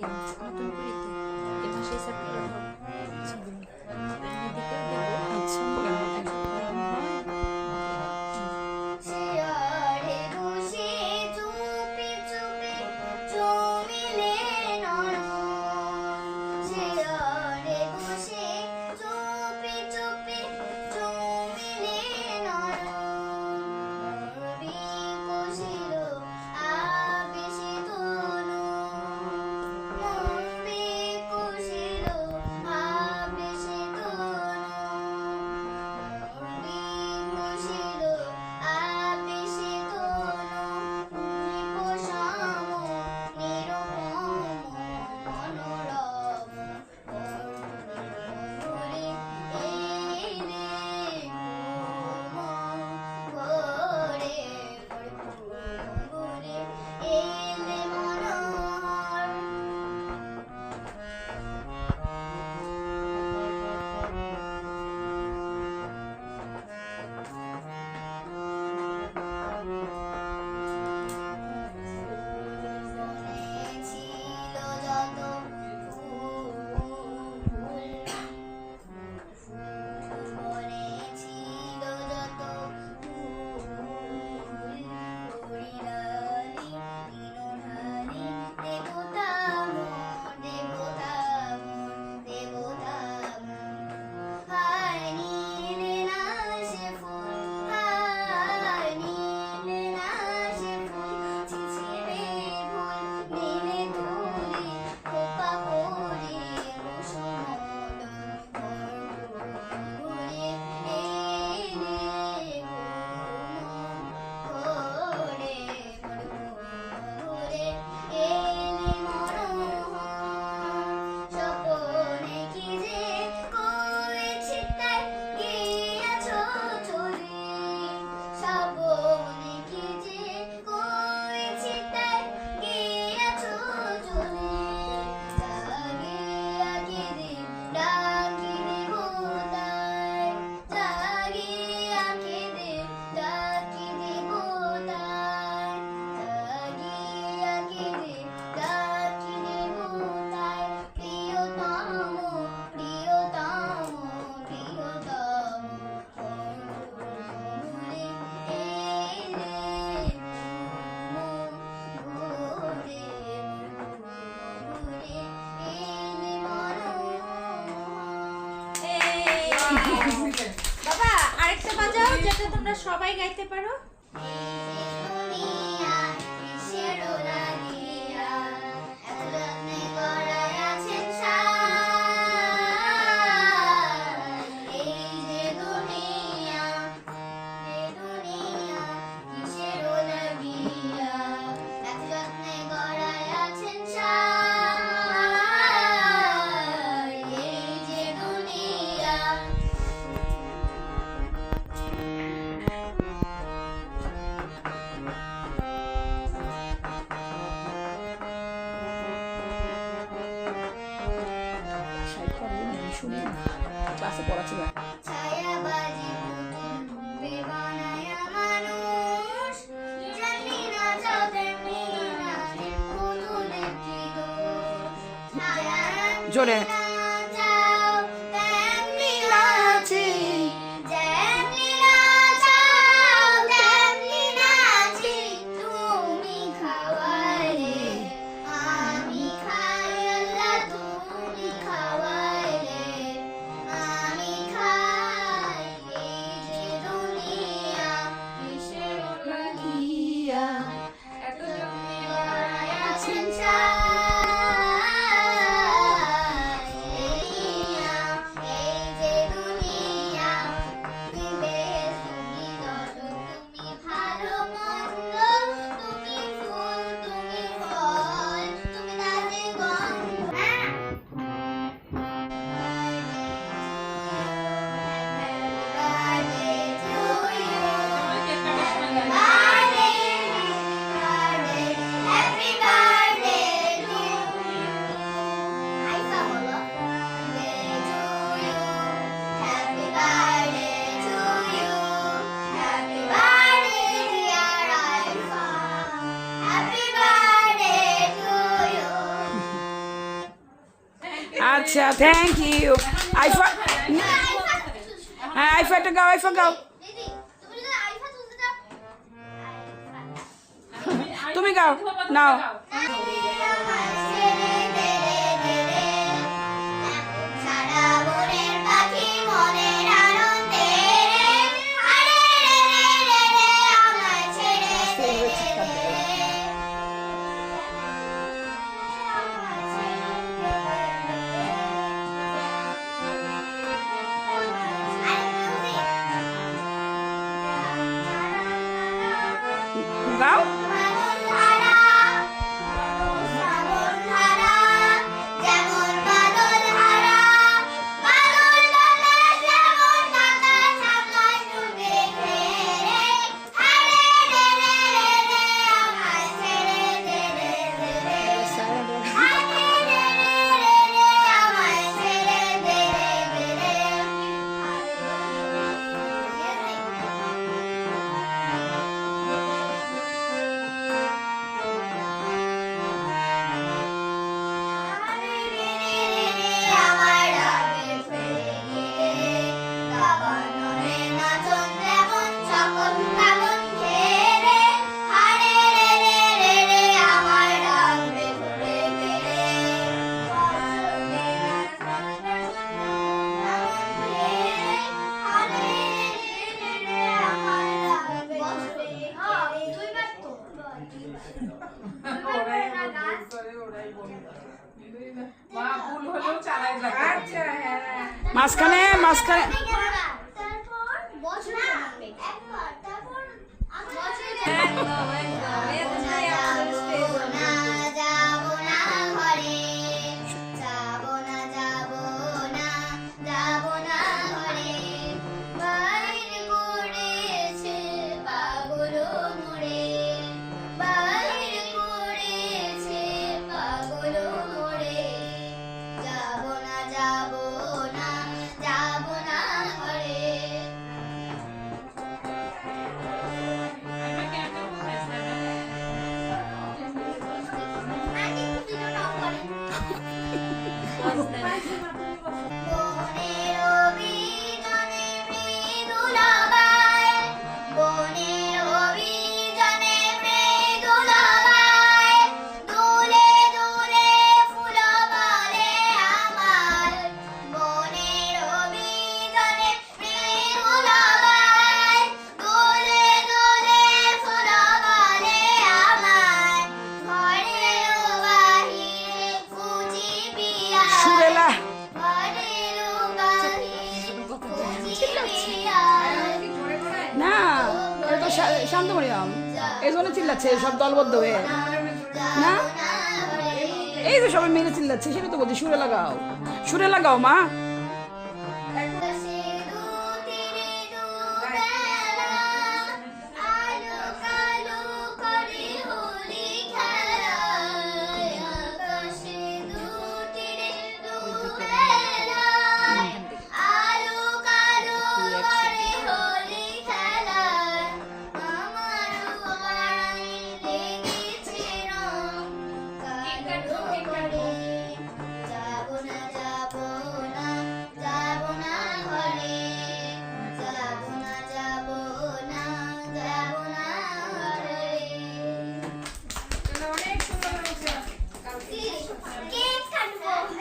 নতুন করে তো এ মাসে সেপ্টেম্বর হবে। এদিকেও দেবো। আচ্ছা এখন গরম হয়। শিয়রে বসে চুপি চুপি জমিলে নরম শিয়রে বসে চুপি চুপি জমিলে নরম মরি কষিল আবেশে তনু মরি কষিল আবেশে তনু মরি কষিল আবেশে তনু নিপোষাম নিরুপম মনোরম ঘুরে এলে ঘরে ঘুরে এলে মনোহর ছিল যত ফুলে ছিল যত ফুলরানি দিনধানি দেবতা দেবতা দেবতা হায় নীলে না সে ফুল হায় নীলে না সে ফুল ছিছিড়ে ভুল নীলে তুলি খোপা করি ঘুরে এলে ঘরে ঘুরে এলে মনোহর স্বপনে কি যে করেছি তাই গিয়েছো চলে স্বপনে কি যে করেছি তাই গিয়েছো চলে জাগিয়া কি দিন ডাকি দেব তাই জাগিয়া কি দিন ডাকি দেব তাই জাগিয়া কি দিন ডাকি দেব তাই প্রিয়তম প্রিয়তম প্রিয়তম ঘুরে এলে ঘুরে ঘুরে এলে মনোহর বাবা আরেকটা বাজাও যাতে তোমরা সবাই গাইতে পারো। দুনিয়া কিসের লাগিয়া এত যত্নে গড়ায় আছেন সার এই যে দুনিয়া কিসের লাগিয়া এত যত্নে গড়ায় আছেন সার এই যে দুনিয়া শুনি ক্লাসে পড়াচ্ছি না ছায়াবাজি পুতুল রূপে বানায়া মানুষ যেমনি নাচাও তেমনি নাচে পুতুলের কি দোষ জোরে। নাচাও তেমনি নাচে যেমনি নাচাও তেমনি নাচি তুমি খাওয়াইলে আমি খাই আল্লাহ তুমি খাওয়াইলে আমি খাই এই যে দুনিয়া কিসের লাগিয়া এত যত্নে গড়ায় আছেন সার আচ্ছা থ্যাংক ইউ আইফা হ্যাঁ আইফাটা গাও আইফা গাও দিদি তুমি যদি আইফা তুলতে চাও তুমি গাও নাও সারা বনের পাখি মনের আনন্দে আরে রে রে রে আমায় ছেড়ে দে গাও মাঝখানে মাঝখানে তারপর বছরে একবার তারপর যাবো না ঘরে যাবো না ঘরে বাইরে করেছে পাগল মোরে বাইরে করেছে পাগল মোরে যাবো না ঘরে বনের অভিযানে মৃদুলাবায় বনের অভিযানে মৃদুলাবায় দোলে দোলে ফুল বলে আমার বনের অভিযানে মৃদুলাবায় দোলে দোলে ফুল বলে আমার ঘরের বাহিরে কুচি পিয়া সুরেলা না এটা তো শান্ত মরিয়াম এই জন্য চিল্লাচ্ছে সব দলবদ্ধ হয়ে না এই তো সবাই মিলে চিল্লাচ্ছে সেটা তো বলছি সুরে লাগাও মা